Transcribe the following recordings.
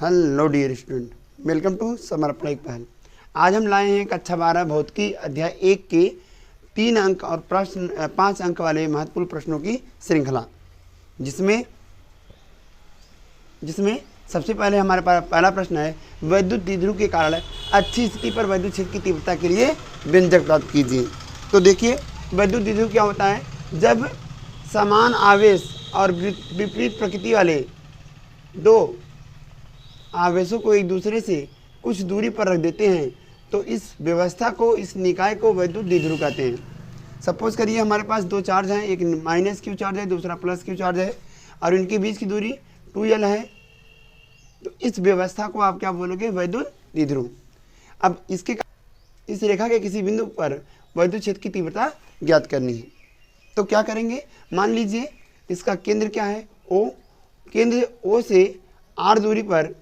Hello dear student, welcome to Samarpan Ek पहल। आज हम लाए हैं कक्षा 12 भौतिकी अध्याय 1 के 3 अंक और प्रश्न 5 अंक वाले महत्वपूर्ण प्रश्नों की श्रृंखला, जिसमें सबसे पहले हमारे पास पहला प्रश्न है, वैद्युत द्विध्रुव के कारण अच्छी स्थिति पर वैद्युत क्षेत्र की तीव्रता के लिए व्यंजक प्राप्त कीजिए। तो देखिए, वैद्युत द्विध्रुव क्या होता है? जब समान आवेश और विपरीत प्रकृति वाले दो आवेशों को एक दूसरे से कुछ दूरी पर रख देते हैं तो इस व्यवस्था को, इस निकाय को वैद्युत द्विध्रुव कहते हैं। सपोज करिए हमारे पास दो चार्ज हैं, एक माइनस क्यू चार्ज है, दूसरा प्लस क्यू चार्ज है, और इनके बीच की दूरी 2l है। तो इस व्यवस्था को आप क्या बोलोगे? वैद्युत द्विध्रुव। अब इस रेखा के किसी बिंदु पर वैद्युत क्षेत्र की तीव्रता ज्ञात करनी है। तो क्या करेंगे? मान लीजिए इसका केंद्र क्या है? O। केंद्र O से r दूरी पर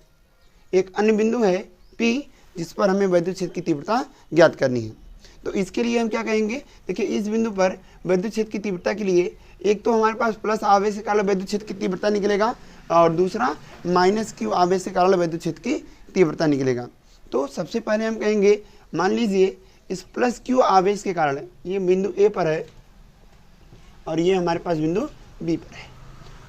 एक अन्य बिंदु है P, जिस पर हमें वैद्युत क्षेत्र की तीव्रता ज्ञात करनी है। तो इसके लिए हम क्या कहेंगे? देखिए, इस बिंदु पर वैद्युत क्षेत्र की तीव्रता के लिए एक तो हमारे पास प्लस आवेश के कारण वैद्युत क्षेत्र की तीव्रता निकलेगा, और दूसरा माइनस क्यू आवेश के कारण वैद्युत क्षेत्र की तीव्रता निकलेगा। तो सबसे पहले हम कहेंगे, मान लीजिए इस प्लस क्यू आवेश के कारण ये बिंदु A पर है और ये हमारे पास बिंदु B पर है।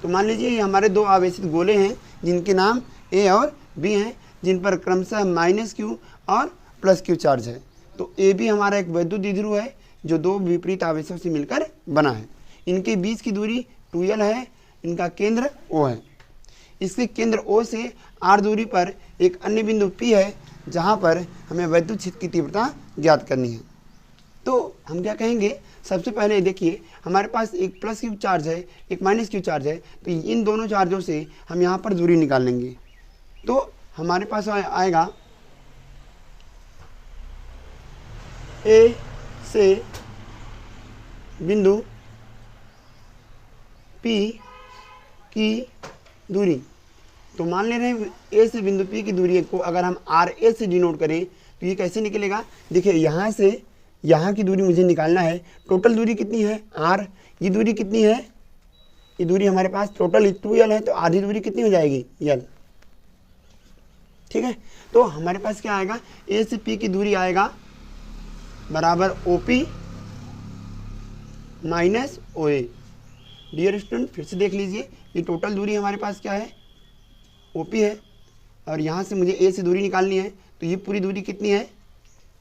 तो मान लीजिए ये हमारे दो आवेशित गोले हैं जिनके नाम A और B हैं, जिन पर क्रमशः माइनस क्यू और प्लस क्यू चार्ज है। तो ए भी हमारा एक वैद्युत द्विध्रुव है जो दो विपरीत आवेशों से मिलकर बना है। इनके बीच की दूरी 2l है, इनका केंद्र O है। इसके केंद्र O से r दूरी पर एक अन्य बिंदु P है, जहाँ पर हमें वैद्युत क्षेत्र की तीव्रता ज्ञात करनी है। तो हम क्या कहेंगे? सबसे पहले देखिए, हमारे पास एक प्लस क्यू चार्ज है, एक माइनस क्यू चार्ज है, तो इन दोनों चार्जों से हम यहाँ पर दूरी निकाल लेंगे। तो हमारे पास आएगा A से बिंदु P की दूरी। तो मान ले रहे हैं A से बिंदु P की दूरी को अगर हम RA से डिनोट करें तो ये कैसे निकलेगा? देखिए, यहाँ से यहाँ की दूरी मुझे निकालना है। टोटल दूरी कितनी है? R। ये दूरी कितनी है? ये दूरी हमारे पास टोटल 2l है, तो आधी दूरी कितनी हो जाएगी? l। ठीक है, तो हमारे पास क्या आएगा? A से P की दूरी आएगा बराबर OP minus OA। Dear student, फिर से देख लीजिए, ये टोटल दूरी हमारे पास क्या है? OP है, और यहाँ से मुझे A से दूरी निकालनी है। तो ये पूरी दूरी कितनी है?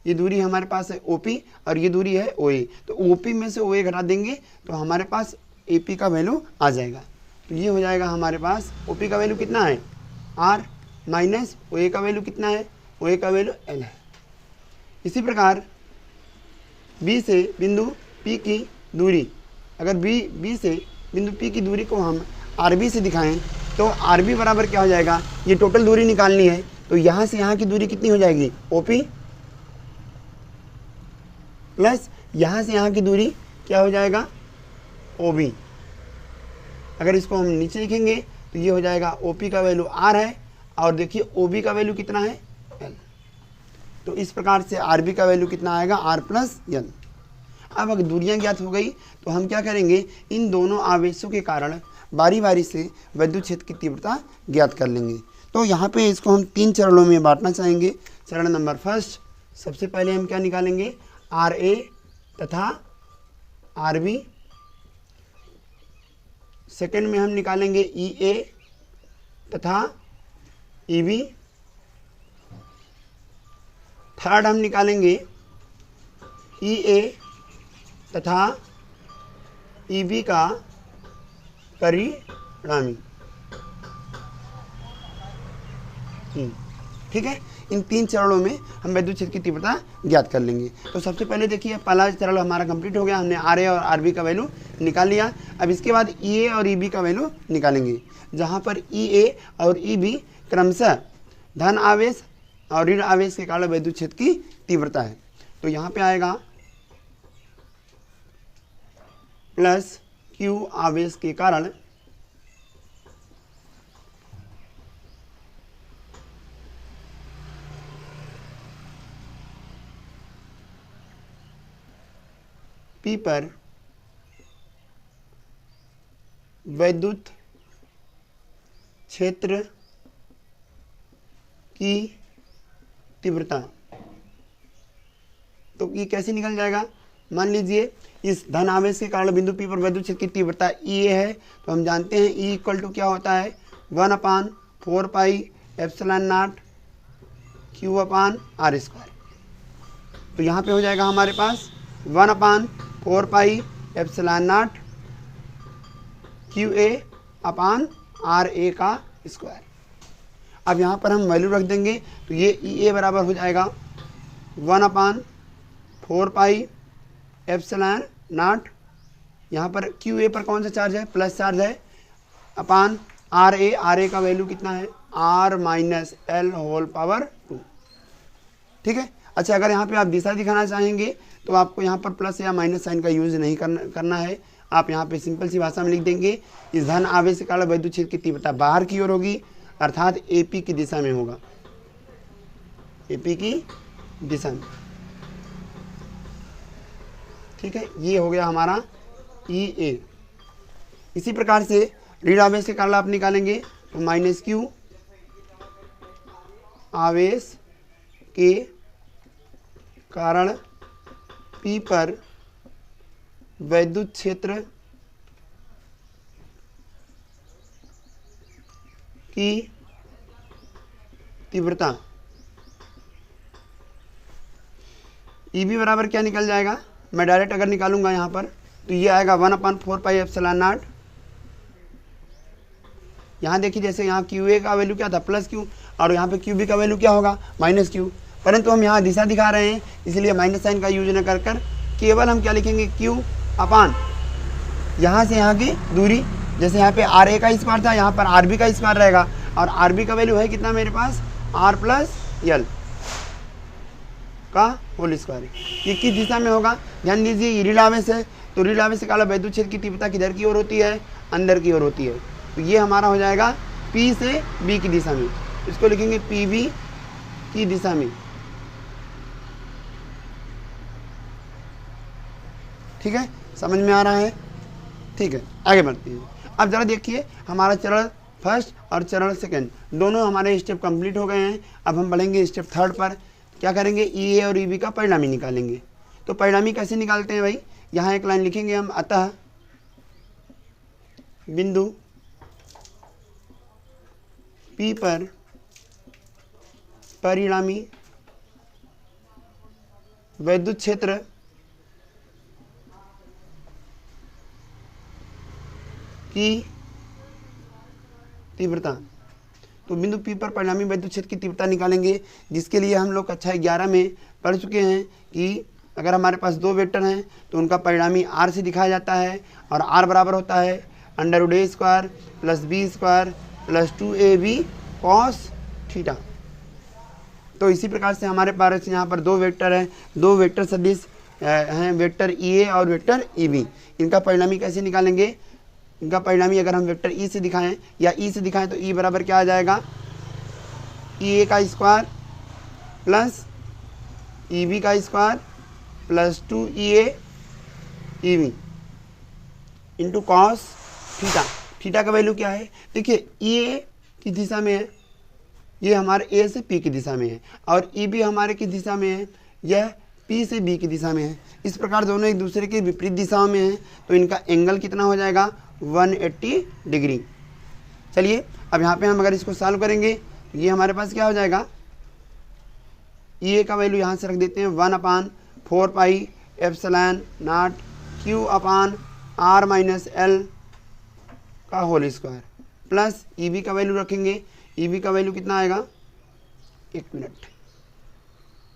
ये दूरी हमारे पास है OP, और ये दूरी है OA। तो OP में से OA घटा देंगे तो हमारे पास AP का वैल्यू आ जाएगा। तो ये हो जाएगा हमारे पास OP का वैल्यू कितना है? R माइनस OA का वैल्यू कितना है? OA का वैल्यू L है। इसी प्रकार B से बिंदु P की दूरी, अगर B से बिंदु P की दूरी को हम RB से दिखाएं तो RB बराबर क्या हो जाएगा? ये टोटल दूरी निकालनी है, तो यहाँ से यहाँ की दूरी कितनी हो जाएगी? OP प्लस यहाँ से यहाँ की दूरी क्या हो जाएगा? OB। अगर इसको हम नीचे लिखेंगे तो ये हो जाएगा OP का वैल्यू R है, और देखिए OB का वैल्यू कितना है? L। तो इस प्रकार से RB का वैल्यू कितना आएगा? R plus L। अब अगर दूरियां ज्ञात हो गई तो हम क्या करेंगे? इन दोनों आवेशों के कारण बारी बारी से वैद्युत क्षेत्र की तीव्रता ज्ञात कर लेंगे। तो यहाँ पे इसको हम 3 चरणों में बांटना चाहेंगे। चरण नंबर फर्स्ट, सबसे पहले हम क्या निकालेंगे? RA तथा RB। सेकंड में हम निकालेंगे EA तथा EB। थर्ड हम निकालेंगे EA तथा EB का परिणामी। ठीक है, इन 3 चरणों में हम वैद्युत क्षेत्र की तीव्रता ज्ञात कर लेंगे। तो सबसे पहले देखिए, पहला चरण हमारा कंप्लीट हो गया, हमने RA और RB का वैल्यू निकाल लिया। अब इसके बाद EA और EB का वैल्यू निकालेंगे, जहां पर EA और EB क्रमशः धन आवेश और ऋण आवेश के कारण वैद्युत क्षेत्र की तीव्रता है। तो यहाँ पे आएगा प्लस Q आवेश के कारण P पर वैद्युत क्षेत्र की तीव्रता। तो ये कैसे निकल जाएगा? मान लीजिए इस धन आवेश के कारण बिंदु P पर वैद्युत क्षेत्र की तीव्रता E है, तो हम जानते हैं E इक्वल टू क्या होता है 1/4 पाई एप्सिलॉन नॉट Q/r²। तो यहाँ पे हो जाएगा हमारे पास 1/4 पाई एप्सिलॉन नॉट QA/RA का स्क्वायर। अब यहाँ पर हम वैल्यू रख देंगे, तो ये EA बराबर हो जाएगा 1/4 पाई एप्सिलॉन नॉट, यहाँ पर QA पर कौन सा चार्ज है? प्लस चार्ज है, अपान RA का वैल्यू कितना है? R-L²। ठीक है। अच्छा, अगर यहाँ पे आप दिशा दिखाना चाहेंगे तो आपको यहाँ पर प्लस या माइनस साइन का यूज नहीं करना है। आप यहाँ पे सिंपल सी भाषा में लिख देंगे, इस धन आवेश के कारण वैद्युत क्षेत्र की तीव्रता बाहर की ओर होगी, अर्थात AP की दिशा में होगा, AP की दिशा में। ठीक है, ये हो गया हमारा EA। इसी प्रकार से ऋण आवेश के कारण आप निकालेंगे तो -Q आवेश के कारण P पर वैद्युत क्षेत्र की तीव्रता। EB बराबर क्या निकल जाएगा? मैं डायरेक्ट अगर निकालूंगा यहाँ पर तो ये आएगा 1/4 पाई एप्सिलॉन नॉट। यहाँ देखिए, जैसे यहाँ QA का वैल्यू क्या था? प्लस Q, और यहाँ पे QB का वैल्यू क्या होगा? -Q। परंतु हम यहाँ दिशा दिखा रहे हैं, इसलिए माइनस साइन का यूज न कर केवल हम क्या लिखेंगे? Q अपान यहाँ से यहाँ की दूरी, जैसे यहाँ पे RA का स्क्वायर था, यहाँ पर RB का स्क्वायर रहेगा, और RB का वैल्यू है कितना मेरे पास? R+L का होल स्क्वायर। ये किस दिशा में होगा? ध्यान दीजिए, ये ऋण आवेश है, तो ऋण आवेश से काला वैद्युत क्षेत्र की तीव्रता किधर की ओर होती है? अंदर की ओर होती है। तो ये हमारा हो जाएगा P से B की दिशा में, इसको लिखेंगे PB की दिशा में। ठीक है, समझ में आ रहा है? ठीक है, आगे बढ़ते हैं। अब जरा देखिए, हमारा चरण फर्स्ट और चरण सेकंड दोनों हमारे स्टेप कंप्लीट हो गए हैं। अब हम बढ़ेंगे स्टेप थर्ड पर। क्या करेंगे? EA और EB का परिणामी निकालेंगे। तो परिणामी कैसे निकालते हैं भाई? यहाँ एक लाइन लिखेंगे हम, अतः बिंदु P पर परिणामी वैद्युत क्षेत्र की तीव्रता। तो बिंदु P पर परिणामी वैद्युत क्षेत्र की तीव्रता निकालेंगे, जिसके लिए हम लोग कक्षा 11 में पढ़ चुके हैं कि अगर हमारे पास दो वेक्टर हैं तो उनका परिणामी R से दिखाया जाता है, और R बराबर होता है √A² + B² + 2AB cos theta. तो इसी प्रकार से हमारे पास यहाँ पर दो वेक्टर हैं, दो वेक्टर सदिश हैं, वेक्टर EA और वेक्टर EB। इनका परिणामी कैसे निकालेंगे? इनका परिणामी अगर हम वेक्टर E से दिखाएं या E से दिखाएं तो E बराबर क्या आ जाएगा? EA का स्क्वायर प्लस EB का square plus 2EA EB into cos theta. Theta का वैल्यू क्या है? देखिए, EA की दिशा में है, ये हमारे A से P की दिशा में है, और EB हमारे किस दिशा में है? यह P से B की दिशा में है। इस प्रकार दोनों एक दूसरे के विपरीत दिशाओं में हैं, तो इनका एंगल कितना हो जाएगा? 180 डिग्री। चलिए, अब यहाँ पे हम अगर इसको सॉल्व करेंगे तो ये हमारे पास क्या हो जाएगा? EA का वैल्यू यहाँ से रख देते हैं 1/4 पाई एप्सिलॉन नॉट Q/R-L का होल स्क्वायर, प्लस EB का वैल्यू रखेंगे। EB का वैल्यू कितना आएगा? एक मिनट,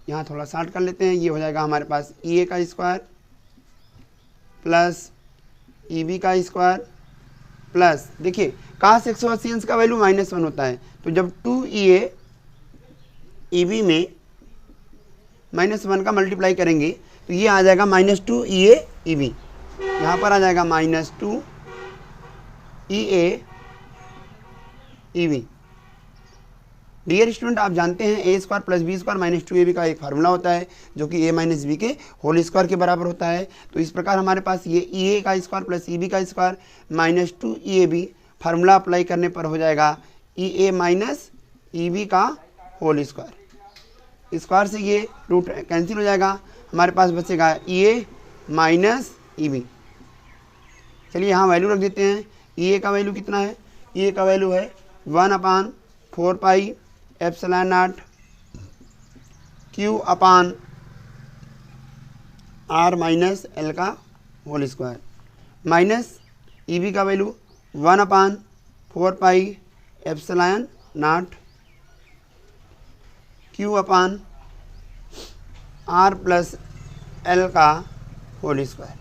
यहाँ थोड़ा शॉर्ट कर लेते हैं। ये हो जाएगा हमारे पास EA का स्क्वायर प्लस EB का स्क्वायर प्लस, देखिए cos 180 अंश का वैल्यू -1 होता है, तो जब 2EA EB में -1 का मल्टीप्लाई करेंगे तो ये आ जाएगा -2EA EB। यहाँ पर आ जाएगा -2EA EB। डियर स्टूडेंट, आप जानते हैं A² + B² - 2AB का एक फार्मूला होता है, जो कि A - B के होल स्क्वायर के बराबर होता है। तो इस प्रकार हमारे पास ये EA का स्क्वायर प्लस EB का स्क्वायर - 2EAB फार्मूला अप्लाई करने पर हो जाएगा EA - EB का होल स्क्वायर। स्क्वायर से ये रूट कैंसिल हो जाएगा, हमारे पास बचेगा ए माइनस ई बी। चलिए यहाँ वैल्यू रख देते हैं। ए का वैल्यू कितना है? ए का वैल्यू है 1/4 pi epsilon naught Q upon R minus L का whole square, minus E B का value 1/4 pi epsilon naught Q upon R plus L का होल स्क्वायर।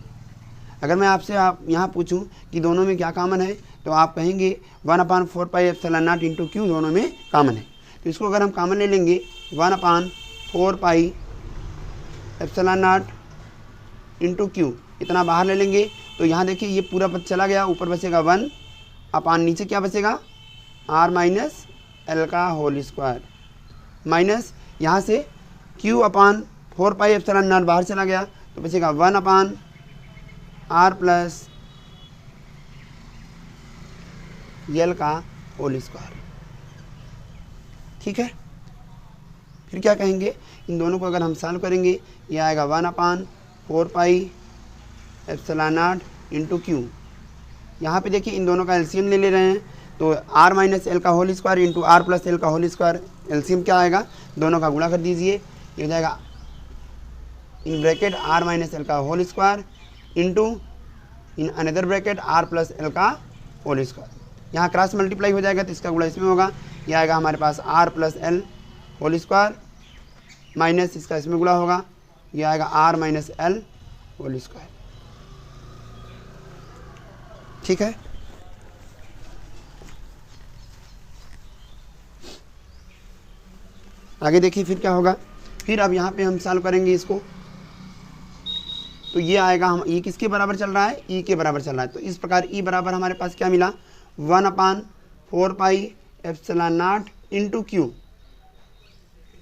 अगर मैं आपसे यहाँ पूछूं कि दोनों में क्या कॉमन है, तो आप कहेंगे 1/4 pi epsilon not into Q दोनों में कॉमन है। तो इसको अगर हम कॉमन ले लेंगे 1/4 pi epsilon not into Q, इतना बाहर ले लेंगे तो यहाँ देखिए ये पूरा पद चला गया, ऊपर बचेगा 1 अपान नीचे क्या बचेगा आर माइनस एल का होल स्क्वायर, माइनस यहाँ से Q upon 4 pi epsilon not बाहर चला गया तो बचेगा 1 अपान आर प्लस एल का होल स्क्वायर। ठीक है, फिर क्या कहेंगे, इन दोनों को अगर हम सॉल्व करेंगे ये आएगा 1/4 pi epsilon not into Q. यहाँ पे देखिए इन दोनों का एलसीएम ले रहे हैं तो आर माइनस एल का whole square into R plus L का होल स्क्वायर, एलसीएम क्या आएगा, दोनों का गुणा कर दीजिए, ये हो जाएगा in bracket R minus L का whole square into in another bracket R plus L का होल स्क्वायर। यहाँ क्रॉस मल्टीप्लाई हो जाएगा तो इसका गुणा इसमें होगा, यह आएगा हमारे पास R plus L whole square minus इसका इसमें गुणा होगा, यह आएगा R minus L whole square. ठीक है, आगे देखिए फिर क्या होगा। फिर अब यहाँ पे हम सॉल्व करेंगे इसको, तो ये आएगा, हम ई किसके बराबर चल रहा है, ई के बराबर चल रहा है। तो इस प्रकार ई बराबर हमारे पास क्या मिला 1/4 pi epsilon not into Q.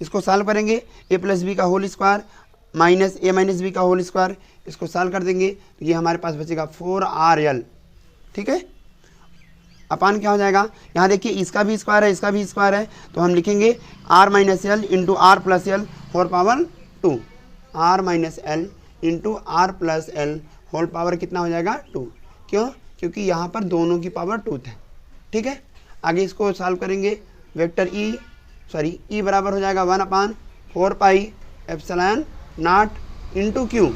इसको सॉल्व करेंगे, ए प्लस बी का होल स्क्वायर माइनस ए माइनस बी का होल स्क्वायर, इसको सॉल्व कर देंगे तो ये हमारे पास बचेगा 4RL। ठीक है, अपान क्या हो जाएगा, यहाँ देखिए इसका भी स्क्वायर है इसका भी स्क्वायर है तो हम लिखेंगे R minus L into R plus L whole power 2, R minus L into R plus L whole power कितना हो जाएगा 2। क्यों, क्योंकि यहाँ पर दोनों की पावर 2 है। ठीक है, आगे इसको सॉल्व करेंगे, वेक्टर ई बराबर हो जाएगा 1/4 pi epsilon not into Q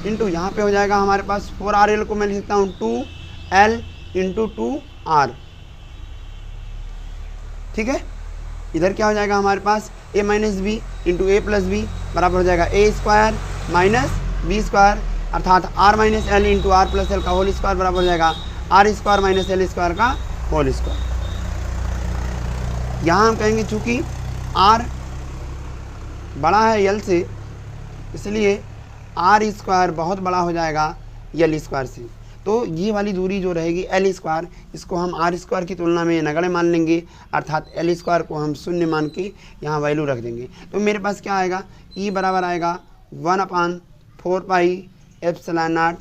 into यहाँ पे हो जाएगा हमारे पास 4RL को मैं लिख सकता हूँ 2L इंटू 2R। ठीक है, इधर क्या हो जाएगा हमारे पास a minus B into A plus B बराबर हो जाएगा A square minus B square, अर्थात R minus L into R plus L का होल स्क्वायर बराबर हो जाएगा R square minus L square का होल स्क्वायर। यहाँ हम कहेंगे चूँकि आर बड़ा है एल से, इसलिए आर स्क्वायर बहुत बड़ा हो जाएगा एल स्क्वायर से, तो ये वाली दूरी जो रहेगी एल स्क्वायर, इसको हम आर स्क्वायर की तुलना में नगण्य मान लेंगे, अर्थात एल स्क्वायर को हम शून्य मान के यहाँ वैल्यू रख देंगे। तो मेरे पास क्या आएगा, ई बराबर आएगा 1/4 पाई एप्सिलॉन नॉट,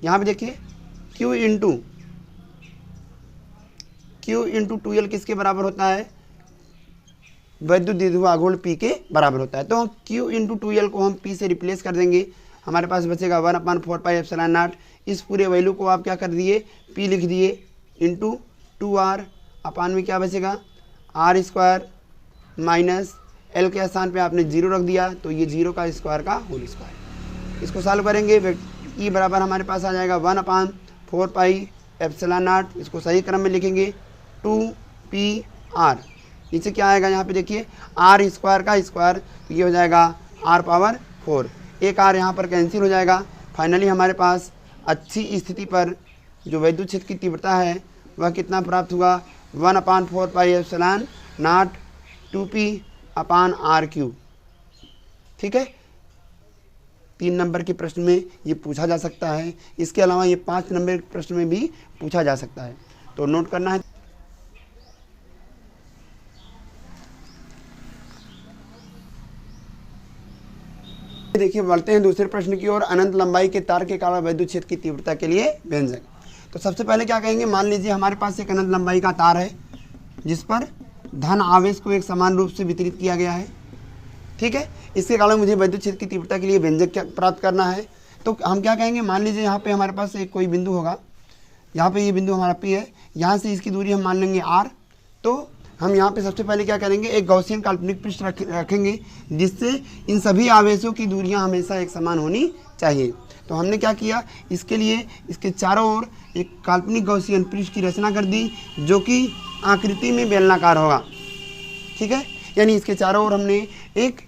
यहाँ पे देखिए क्यू इंटू 2L किसके बराबर होता है, वैद्युत द्विध्रुव आघूर्ण P के बराबर होता है। तो Q इंटू 2L को हम P से रिप्लेस कर देंगे, हमारे पास बचेगा 1/4 पाई एप्सिलॉन नॉट। इस पूरे वैल्यू को आप क्या कर दिए, P लिख दिए इंटू 2R अपान में क्या बचेगा आर स्क्वायर माइनस एल के स्थान पे आपने 0 रख दिया तो ये 0 का स्क्वायर का होल स्क्वायर। इसको सॉल्व करेंगे, ई बराबर हमारे पास आ जाएगा 1/4 पाई एप्सिलॉन नॉट, इसको सही क्रम में लिखेंगे 2PR। नीचे क्या आएगा, यहाँ पे देखिए आर स्क्वायर का स्क्वायर, तो ये हो जाएगा आर पावर 4, एक आर यहाँ पर कैंसिल हो जाएगा। फाइनली हमारे पास अच्छी स्थिति पर जो वैद्युत क्षेत्र की तीव्रता है वह कितना प्राप्त हुआ 1/4 पाई एप्सिलॉन नॉट 2P/R3। ठीक है, 3 नंबर के प्रश्न में ये पूछा जा सकता है, इसके अलावा ये 5 नंबर के प्रश्न में भी पूछा जा सकता है, तो नोट करना है। देखिए बढ़ते हैं दूसरे प्रश्न की ओर, अनंत लंबाई के तार के कारण वैद्युत क्षेत्र की तीव्रता के लिए व्यंजक। तो सबसे पहले क्या कहेंगे, मान लीजिए हमारे पास एक अनंत लंबाई का तार है जिस पर धन आवेश को एक समान रूप से वितरित किया गया है। ठीक है, इसके कारण मुझे वैद्युत क्षेत्र की तीव्रता के लिए व्यंजक क्या प्राप्त करना है। तो हम क्या कहेंगे, मान लीजिए यहाँ पे हमारे पास एक कोई बिंदु होगा, यहाँ पे ये बिंदु हमारा P है, यहाँ से इसकी दूरी हम मान लेंगे R। तो हम यहाँ पे सबसे पहले क्या करेंगे, एक गॉसियन काल्पनिक पृष्ठ रखेंगे जिससे इन सभी आवेशों की दूरियाँ हमेशा एक समान होनी चाहिए। तो हमने क्या किया, इसके लिए इसके चारों ओर एक काल्पनिक गॉसियन पृष्ठ की रचना कर दी जो कि आकृति में बेलनाकार होगा। ठीक है, यानी इसके चारों ओर हमने एक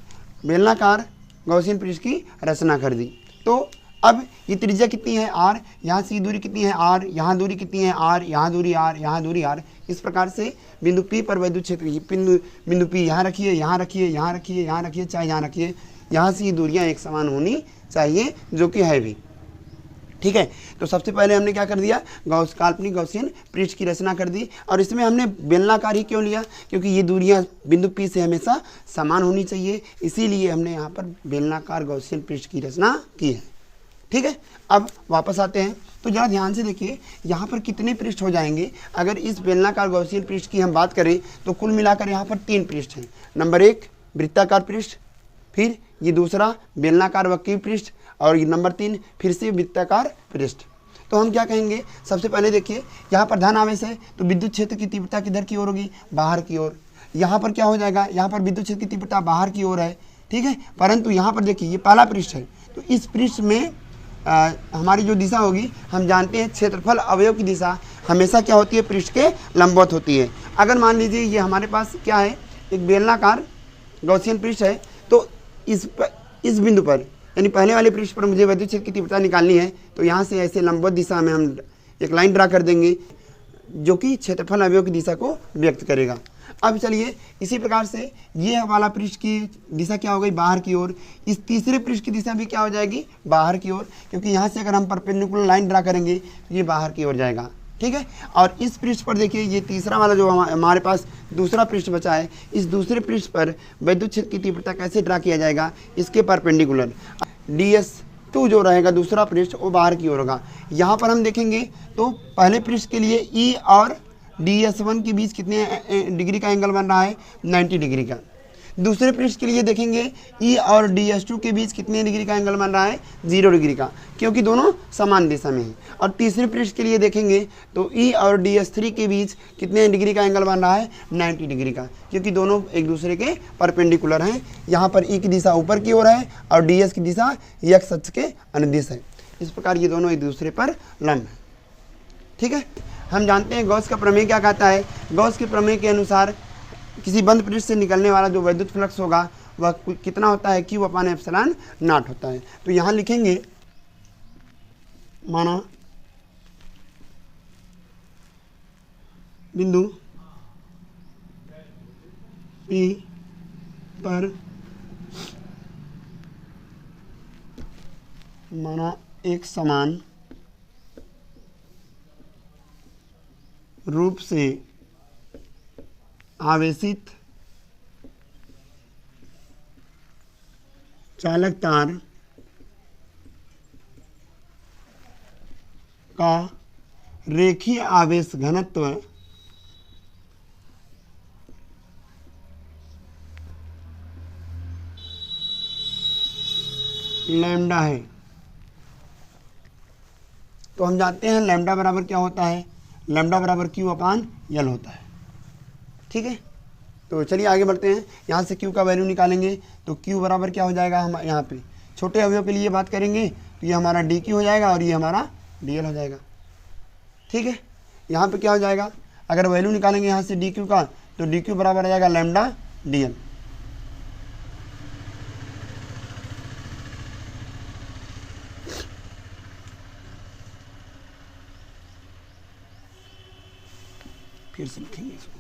बेलनाकार गॉसियन पृष्ठ की रचना कर दी। तो अब ये त्रिज्या कितनी है R, यहाँ से दूरी कितनी है R, यहाँ दूरी कितनी है R, यहाँ दूरी R, यहाँ दूरी R। इस प्रकार से बिंदु P पर वैद्युत क्षेत्र बिंदु P यहाँ रखिए, यहाँ रखिए, यहाँ रखिए, यहाँ रखिए, चाहे यहाँ रखिए, यहाँ से ये दूरियाँ एक समान होनी चाहिए जो कि है भी। ठीक है, तो सबसे पहले हमने क्या कर दिया, काल्पनिक गॉसियन पृष्ठ की रचना कर दी। और इसमें हमने बेलनाकार ही क्यों लिया, क्योंकि ये दूरियां बिंदु P से हमेशा समान होनी चाहिए, इसीलिए हमने यहाँ पर बेलनाकार गॉसियन पृष्ठ की रचना की है। ठीक है, अब वापस आते हैं तो जरा ध्यान से देखिए यहाँ पर कितने पृष्ठ हो जाएंगे। अगर इस बेलनाकार गॉसियन पृष्ठ की हम बात करें तो कुल मिलाकर यहाँ पर 3 पृष्ठ हैं। नंबर 1 वृत्ताकार पृष्ठ, फिर ये दूसरा बेलनाकार वक्रीय पृष्ठ, और ये नंबर 3 फिर से वृत्ताकार पृष्ठ। तो हम क्या कहेंगे, सबसे पहले देखिए यहाँ पर धन आवेश है तो विद्युत क्षेत्र की तीव्रता किधर की ओर होगी, बाहर की ओर। यहाँ पर क्या हो जाएगा, यहाँ पर विद्युत क्षेत्र की तीव्रता बाहर की ओर है। ठीक है, परंतु यहाँ पर देखिए ये पहला पृष्ठ है, तो इस पृष्ठ में हमारी जो दिशा होगी, हम जानते हैं क्षेत्रफल अवयव की दिशा हमेशा क्या होती है, पृष्ठ के लंबवत होती है। अगर मान लीजिए ये हमारे पास क्या है, एक बेलनाकार गॉसियन पृष्ठ है, तो इस बिंदु पर यानी पहले वाले पृष्ठ पर मुझे वैद्युत क्षेत्र की तीव्रता निकालनी है, तो यहाँ से ऐसे लंबवत दिशा में हम एक लाइन ड्रा कर देंगे जो कि क्षेत्रफल अवयव की दिशा को व्यक्त करेगा। अब चलिए इसी प्रकार से ये वाला पृष्ठ की दिशा क्या हो गई, बाहर की ओर। इस तीसरे पृष्ठ की दिशा भी क्या हो जाएगी, बाहर की ओर, क्योंकि यहाँ से अगर हम परपेंडिकुलर लाइन ड्रा करेंगे तो ये बाहर की ओर जाएगा। ठीक है, और इस पृष्ठ पर देखिए ये तीसरा वाला जो हमारे पास दूसरा पृष्ठ बचा है, इस दूसरे पृष्ठ पर विद्युत क्षेत्र की तीव्रता कैसे ड्रा किया जाएगा, इसके परपेंडिकुलर DS2 जो रहेगा दूसरा पृष्ठ वो बाहर की ओर होगा। यहाँ पर हम देखेंगे तो पहले पृष्ठ के लिए E और DS1 के बीच कितने डिग्री का एंगल बन रहा है, 90 डिग्री का। दूसरे पृष्ठ के लिए देखेंगे E और DS2 के बीच कितने डिग्री का एंगल बन रहा है, 0 डिग्री का, क्योंकि दोनों समान दिशा में हैं। और तीसरे पृष्ठ के लिए देखेंगे तो E और DS3 के बीच कितने डिग्री का एंगल बन रहा है, 90 डिग्री का, क्योंकि दोनों एक दूसरे के परपेंडिकुलर हैं। यहाँ पर E की दिशा ऊपर की ओर है और DS की दिशा x अक्ष के अनुदिश है। इस प्रकार ये दोनों एक दूसरे पर लंब हैं। ठीक है, हम जानते हैं गॉस का प्रमेय क्या कहता है। गॉस के प्रमेय के अनुसार किसी बंद पृष्ठ से निकलने वाला जो वैद्युत फ्लक्स होगा वह कितना होता है, Q/ε0 होता है। तो यहाँ लिखेंगे, माना बिंदु P पर माना एक समान रूप से आवेशित चालक तार का रेखीय आवेश घनत्व लैम्डा है। तो हम जानते हैं लैम्डा बराबर क्या होता है, लैम्डा बराबर Q/L होता है। ठीक है, तो चलिए आगे बढ़ते हैं। यहाँ से Q का वैल्यू निकालेंगे तो Q बराबर क्या हो जाएगा, हम यहाँ पे छोटे अवयव के लिए बात करेंगे तो ये हमारा dQ हो जाएगा और ये हमारा dL हो जाएगा। ठीक है, यहाँ पे क्या हो जाएगा, अगर वैल्यू निकालेंगे यहाँ से dQ का तो dQ बराबर आ जाएगा लैम्डा dL। फिर से लिखेंगे इसको।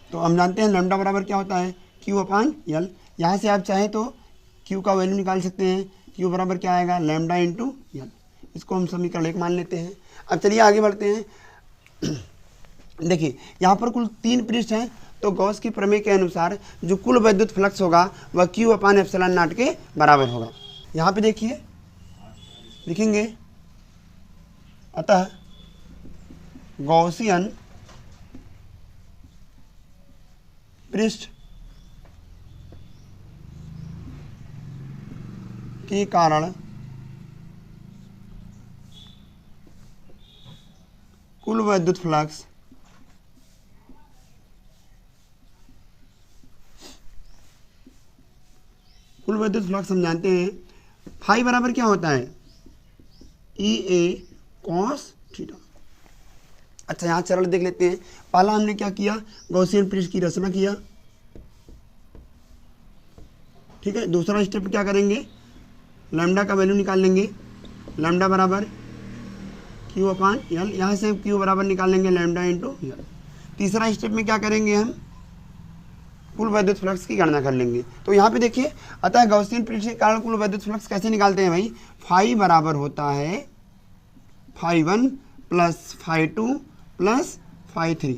तो हम जानते हैं लैम्डा बराबर क्या होता है, Q/L। यहाँ से आप चाहें तो Q का वैल्यू निकाल सकते हैं। Q बराबर क्या आएगा, लैम्डा × L। इसको हम समीकरण 1 मान लेते हैं। अब चलिए आगे बढ़ते हैं। देखिए यहाँ पर कुल 3 पृष्ठ हैं, तो गॉस के प्रमेय के अनुसार जो कुल वैद्युत फ्लक्स होगा वह Q/ε0 के बराबर होगा। यहाँ पे देखिए लिखेंगे, अतः गॉसियन पृष्ठ के कारण कुल वैद्युत फ्लक्स हम जानते हैं फाई बराबर क्या होता है, ई ए कॉस थीटा। अच्छा यहाँ चरण देख लेते हैं। पहला हमने क्या किया, गॉसियन पृष्ठ की रचना किया, ठीक है। दूसरा स्टेप क्या करेंगे, लैम्डा का वैल्यू निकाल लेंगे, लैम्डा बराबर क्यू अपान यल, यहाँ से क्यू बराबर निकाल लेंगे लैम्डा इंटू यल। तीसरा स्टेप में क्या करेंगे, हम कुल वैद्युत फ्लक्स की गणना कर लेंगे। तो यहाँ पे देखिए, अतः गॉसियन पृष्ठ के कारण कुल वैद्युत फ्लक्स कैसे निकालते हैं भाई, फाई बराबर होता है phi 1 plus phi 2 plus phi 3।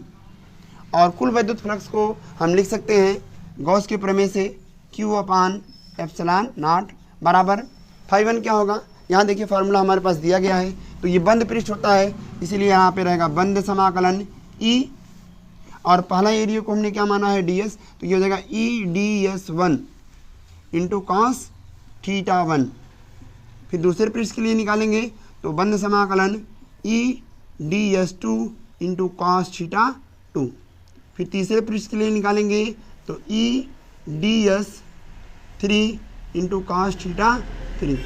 और कुल वैद्युत फ्लक्स को हम लिख सकते हैं गॉस के प्रमेय से, क्यू अपान एप्सिलॉन नॉट बराबर फाई 1 क्या होगा, यहाँ देखिए फार्मूला हमारे पास दिया गया है। तो ये बंद पृष्ठ होता है, इसीलिए यहाँ पे रहेगा बंद समाकलन ई, और पहला एरिया को हमने क्या माना है ds, तो ये हो जाएगा E D S 1 into cos theta 1। फिर दूसरे पृष्ठ के लिए निकालेंगे तो बंद समाकलन E D S 2 into cos theta 2। फिर तीसरे पृष्ठ के लिए निकालेंगे तो E D S 3 into cos theta 3।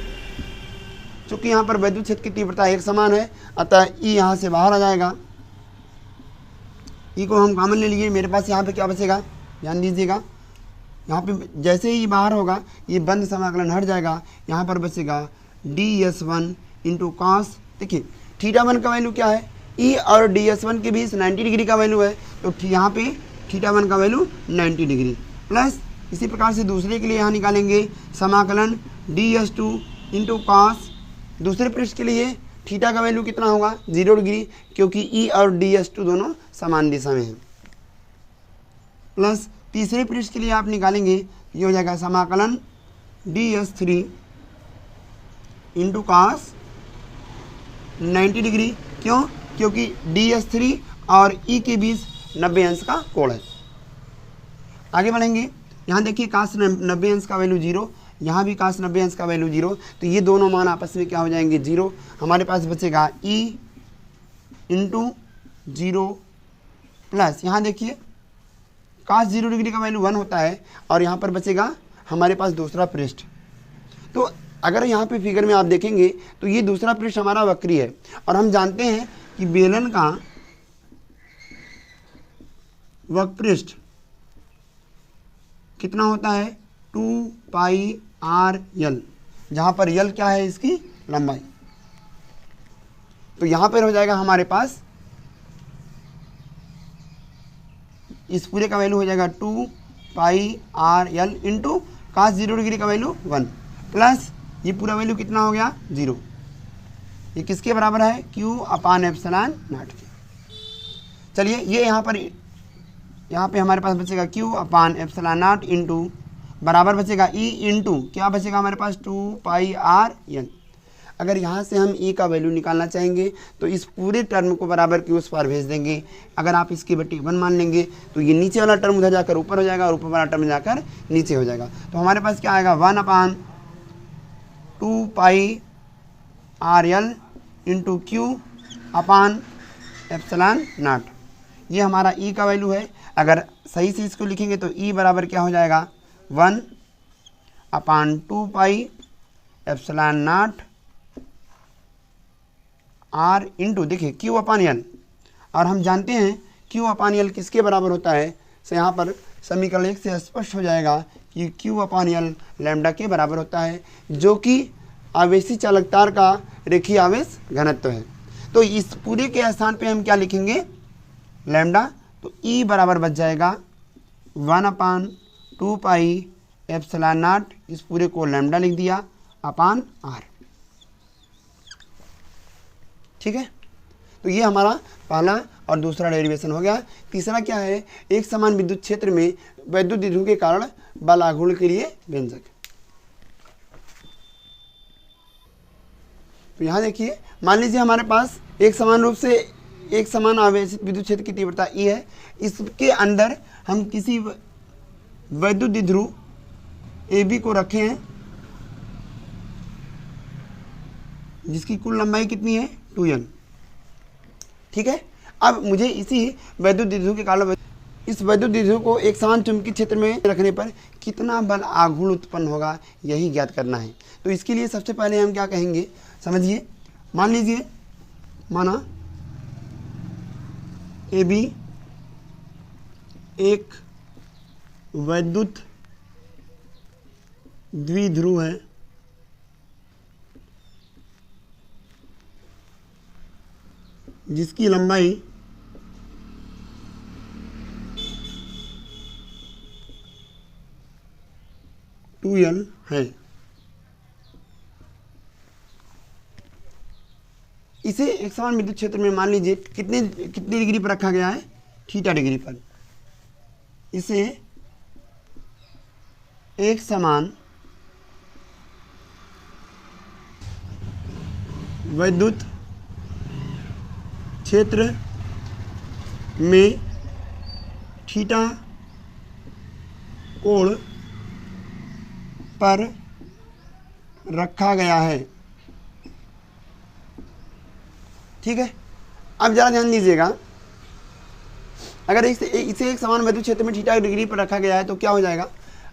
चूँकि यहाँ पर वैद्युत क्षेत्र की तीव्रता एक समान है, अतः ई यहाँ से बाहर आ जाएगा, ई को हम कॉमन ले लिए। मेरे पास यहाँ पे क्या बचेगा, ध्यान दीजिएगा, यहाँ पे जैसे ही बाहर होगा ये बंद समाकलन हट जाएगा, यहाँ पर बचेगा ds1 इंटू कॉस, देखिए थीटा 1 का वैल्यू क्या है, ई और ds1 के बीच 90 डिग्री का वैल्यू है, तो यहाँ पे थीटा 1 का वैल्यू 90 डिग्री प्लस। इसी प्रकार से दूसरे के लिए यहाँ निकालेंगे समाकलन ds2 इंटू कॉस। दूसरे पृष्ठ के लिए थीटा का वैल्यू कितना होगा, 0 डिग्री, क्योंकि ई और ds2 दोनों समान दिशा में हैं, प्लस तीसरे पृष्ठ के लिए आप निकालेंगे, ये हो जाएगा समाकलन ds3 इंटू कॉस 90 डिग्री। क्यों, क्योंकि ds3 और ई के बीच 90 अंश का कोण है। आगे बढ़ेंगे, यहाँ देखिए काश 90 अंश का वैल्यू 0, यहाँ भी काश 90 अंश का वैल्यू 0, तो ये दोनों मान आपस में क्या हो जाएंगे 0। हमारे पास बचेगा ई इंटू 0 प्लस, यहाँ देखिए काश 0 डिग्री का वैल्यू 1 होता है, और यहाँ पर बचेगा हमारे पास दूसरा पृष्ठ। तो अगर यहाँ पे फिगर में आप देखेंगे तो ये दूसरा पृष्ठ हमारा वक्री है, और हम जानते हैं कि बेलन का वक्र पृष्ठ कितना होता है 2 पाई आर यल, जहाँ पर यल क्या है इसकी लंबाई। तो यहाँ पर हो जाएगा हमारे पास इस पूरे का वैल्यू हो जाएगा 2 पाई आर यल इंटू काश 0 डिग्री का वैल्यू 1 प्लस ये पूरा वैल्यू कितना हो गया 0। ये किसके बराबर है, Q अपान एप्सिलॉन नॉट के। चलिए ये यहाँ पे हमारे पास बचेगा Q upon epsilon not into बराबर बचेगा E इंटू क्या बचेगा हमारे पास 2 पाई आर यल। अगर यहाँ से हम E का वैल्यू निकालना चाहेंगे तो इस पूरे टर्म को बराबर Q उस पार भेज देंगे। अगर आप इसके बटे 1 मान लेंगे तो ये नीचे वाला टर्म उधर जाकर ऊपर हो जाएगा और ऊपर वाला टर्म जाकर नीचे हो जाएगा। तो हमारे पास क्या आएगा 1 upon 2 pi R L into Q upon epsilon naught. ये हमारा E का वैल्यू है। अगर सही से इसको लिखेंगे तो E बराबर क्या हो जाएगा 1 upon 2 pi epsilon naught R into देखिए Q अपान यल, और हम जानते हैं Q अपान यल किसके बराबर होता है। तो यहाँ पर समीकरण 1 से स्पष्ट हो जाएगा कि Q अपान यल लैम्डा के बराबर होता है, जो कि आवेशी चालकतार का रेखीय आवेश घनत्व है। तो इस पूरे के स्थान पे हम क्या लिखेंगे लैम्डा, तो E बराबर बच जाएगा 1 अपान 2 पाई एप्सिलॉन नॉट, इस पूरे को लैम्डा लिख दिया अपान आर। ठीक है, तो ये हमारा पहला और दूसरा डेरिवेशन हो गया। तीसरा क्या है, एक समान विद्युत क्षेत्र में वैद्युत द्विध्रुव के कारण बल आघूर्ण के लिए व्यंजक। तो यहाँ देखिए, मान लीजिए हमारे पास एक समान रूप से एक समान आवेशित विद्युत क्षेत्र की तीव्रता E है। इसके अंदर हम किसी वैद्युत द्विध्रुव AB को रखे हैं, जिसकी कुल लंबाई कितनी है 2L। ठीक है, अब मुझे इसी वैद्युत द्विध्रुव के कारण इस वैद्युत द्विध्रुव को एक समान चुंबकीय क्षेत्र में रखने पर कितना बल आघूर्ण उत्पन्न होगा, यही ज्ञात करना है। तो इसके लिए सबसे पहले हम क्या कहेंगे, समझिए। मान लीजिए, माना AB एक वैद्युत द्विध्रुव है, जिसकी लंबाई 2L है। इसे एक समान विद्युत क्षेत्र में मान लीजिए कितनी डिग्री पर रखा गया है, थीटा डिग्री पर। इसे एक समान विद्युत क्षेत्र में थीटा कोण पर रखा गया है। ठीक है, अब जरा ध्यान दीजिएगा, अगर इसे एक समान विद्युत क्षेत्र में थीटा डिग्री पर रखा गया है तो क्या हो जाएगा,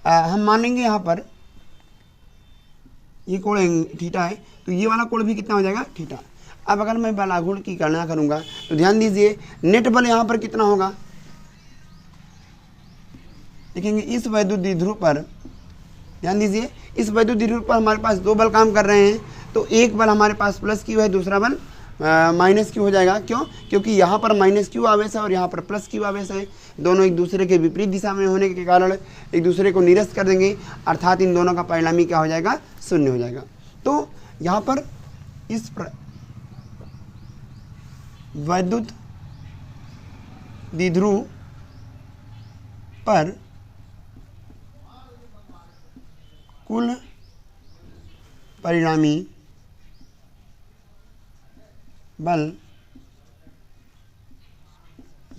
हम मानेंगे यहाँ पर ये कोण थीटा है, तो ये वाला कोण भी कितना हो जाएगा, थीटा। अब अगर मैं बल आघूर्ण की गणना करूंगा तो ध्यान दीजिए, नेट बल यहाँ पर कितना होगा, देखेंगे इस वैद्युत द्विध्रुव पर, ध्यान दीजिए इस वैद्युत द्विध्रुव पर हमारे पास दो बल काम कर रहे हैं, तो एक बल हमारे पास प्लस क्यू है, दूसरा बल माइनस क्यू हो जाएगा। क्यों, क्योंकि यहाँ पर माइनस क्यू आवेश है और यहाँ पर प्लस क्यू आवेश है, दोनों एक दूसरे के विपरीत दिशा में होने के कारण एक दूसरे को निरस्त कर देंगे, अर्थात इन दोनों का परिणामी क्या हो जाएगा, शून्य हो जाएगा। तो यहाँ पर इस वैद्युत द्विध्रुव पर कुल परिणामी बल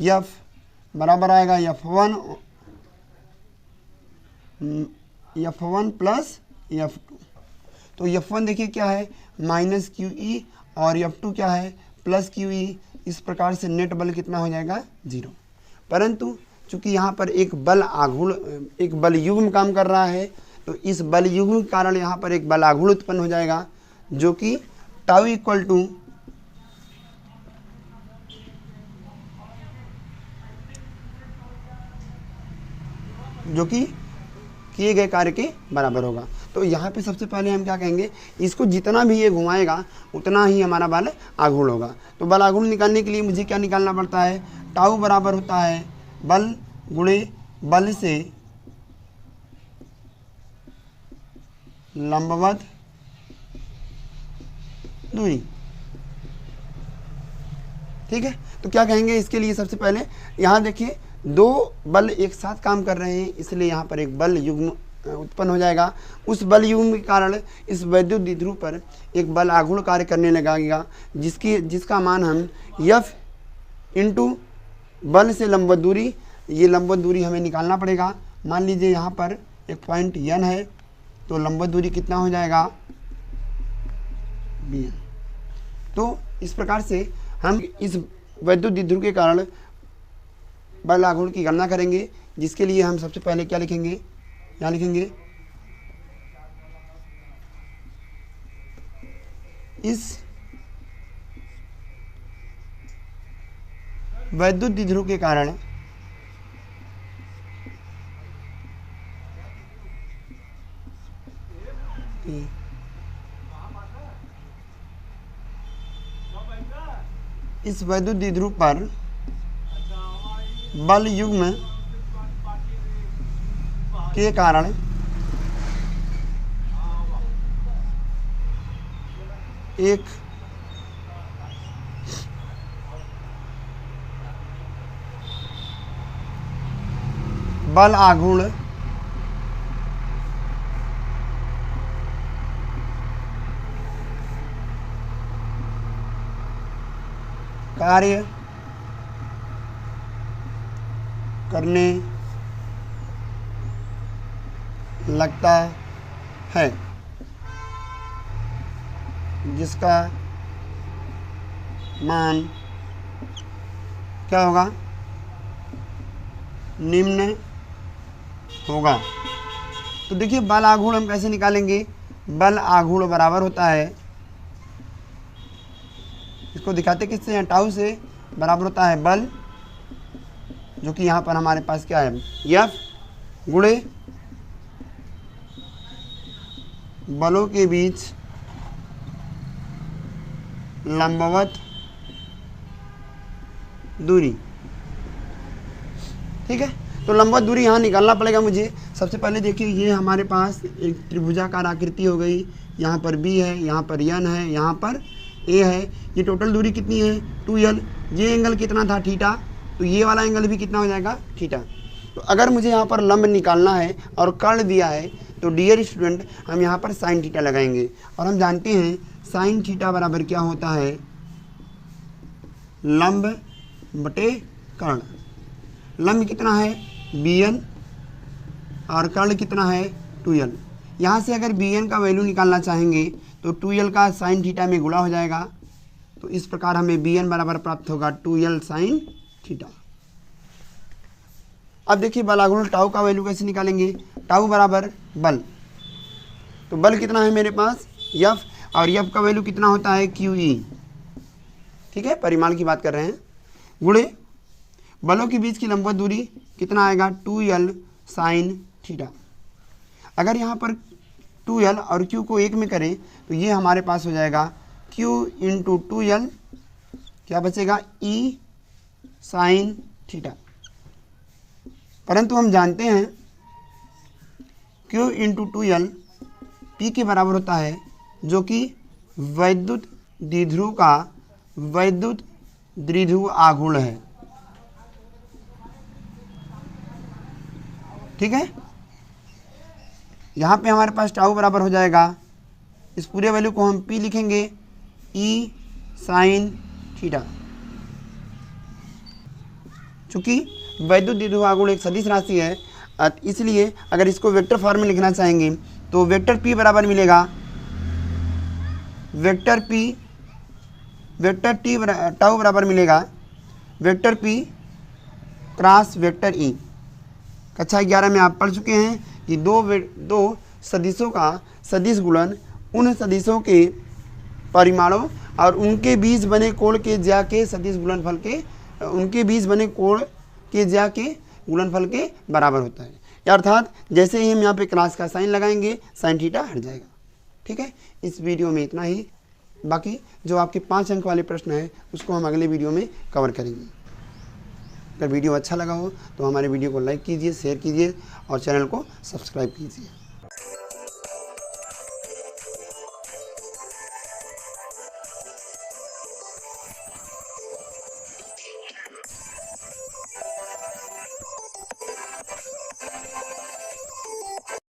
F बराबर आएगा F1 प्लस F2। तो F1 देखिए क्या है, माइनस QE, और F2 क्या है, प्लस QE। इस प्रकार से नेट बल कितना हो जाएगा, 0। परंतु चूंकि यहाँ पर एक बल युग्म काम कर रहा है, तो इस बल युग्म के कारण यहाँ पर एक बल आघूर्ण उत्पन्न हो जाएगा, जो कि टाउ इक्वल टू किए गए कार्य के बराबर होगा। तो यहाँ पे सबसे पहले हम क्या कहेंगे, इसको जितना भी ये घुमाएगा उतना ही हमारा बल आघूर्ण होगा। तो बल आघूर्ण निकालने के लिए मुझे क्या निकालना पड़ता है, टाउ बराबर होता है बल गुणे बल से लंबवत दूरी। ठीक है, तो क्या कहेंगे इसके लिए, सबसे पहले यहाँ देखिए दो बल एक साथ काम कर रहे हैं, इसलिए यहाँ पर एक बल युग्म उत्पन्न हो जाएगा। उस बल युग्म के कारण इस वैद्युत द्विध्रुव पर एक बल आघूर्ण कार्य करने लगेगा, जिसका मान हम F इंटू बल से लंबवत दूरी, ये लंबवत दूरी हमें निकालना पड़ेगा। मान लीजिए यहाँ पर एक पॉइंट N है, तो लंबवत दूरी कितना हो जाएगा, BN। तो इस प्रकार से हम इस वैद्युत द्विध्रुव के कारण बल आघूर्ण की गणना करेंगे, जिसके लिए हम सबसे पहले क्या लिखेंगे, यहाँ लिखेंगे इस वैद्युत द्विध्रुव के कारण इस वैद्युत द्विध्रुव पर बल युग्म के कारण एक बल आघूर्ण कार्य करने लगता है, जिसका मान क्या होगा, निम्न होगा। तो देखिए बल आघूर्ण हम कैसे निकालेंगे, बल आघूर्ण बराबर होता है, इसको दिखाते किससे हैं, टाउ से, बराबर होता है बल, जो कि यहाँ पर हमारे पास क्या है, एफ, गुणे बलों के बीच लंबवत दूरी। ठीक है, तो लंबवत दूरी यहाँ निकालना पड़ेगा मुझे। सबसे पहले देखिए ये हमारे पास एक त्रिभुजाकार आकृति हो गई, यहाँ पर बी है, यहाँ पर एन है, यहाँ पर ए है। ये टोटल दूरी कितनी है, 2l। ये एंगल कितना था, थीटा, तो ये वाला एंगल भी कितना हो जाएगा, थीटा। तो अगर मुझे यहाँ पर लंब निकालना है और कर्ण दिया है तो डियर स्टूडेंट हम यहाँ पर साइन थीटा लगाएंगे, और हम जानते हैं साइन थीटा बराबर क्या होता है, लंब बटे कर्ण। लंब कितना है, bn, और कर्ण कितना है, 2l। यहाँ से अगर bn का वैल्यू निकालना चाहेंगे तो 2l का साइन थीटा में गुणा हो जाएगा, तो इस प्रकार हमें bn बराबर प्राप्त होगा 2l साइन थीटा। अब देखिए बल आघूर्ण टाउ का वैल्यू कैसे निकालेंगे, टाउ बराबर बल, तो बल कितना है मेरे पास, f, और f का वैल्यू कितना होता है, QE। ठीक है, परिमाण की बात कर रहे हैं, गुणे बलों के बीच की लंबवत दूरी कितना आएगा, 2l साइन थीटा। अगर यहाँ पर 2l और q को 1 में करें तो ये हमारे पास हो जाएगा q इंटू 2l, क्या बचेगा, e साइन थीटा। परंतु हम जानते हैं q इंटू 2l p के बराबर होता है, जो कि वैद्युत द्विध्रुव का वैद्युत द्विध्रुव आघूर्ण है। ठीक है, यहाँ पे हमारे पास टाउ बराबर हो जाएगा, इस पूरे वैल्यू को हम p लिखेंगे, e साइन थीटा। चूँकि वैद्युत द्विध्रुव आघूर्ण एक सदिश राशि है, इसलिए अगर इसको वेक्टर फॉर्म में लिखना चाहेंगे तो वेक्टर p बराबर मिलेगा, वेक्टर t टाउ बराबर मिलेगा vector p cross vector e। कक्षा 11 में आप पढ़ चुके हैं कि दो सदिशों का सदिश गुणन उन सदिशों के परिमाणों और उनके बीच बने कोण के ज्या के सदिश गुणनफल के, उनके बीच बने कोण के ज्या के गुणनफल के बराबर होता है। अर्थात जैसे ही हम यहाँ पे क्रॉस का साइन लगाएंगे साइन थीटा हट जाएगा। ठीक है, इस वीडियो में इतना ही, बाकी जो आपके 5 अंक वाले प्रश्न है उसको हम अगले वीडियो में कवर करेंगे। अगर वीडियो अच्छा लगा हो तो हमारे वीडियो को लाइक कीजिए, शेयर कीजिए और चैनल को सब्सक्राइब कीजिए।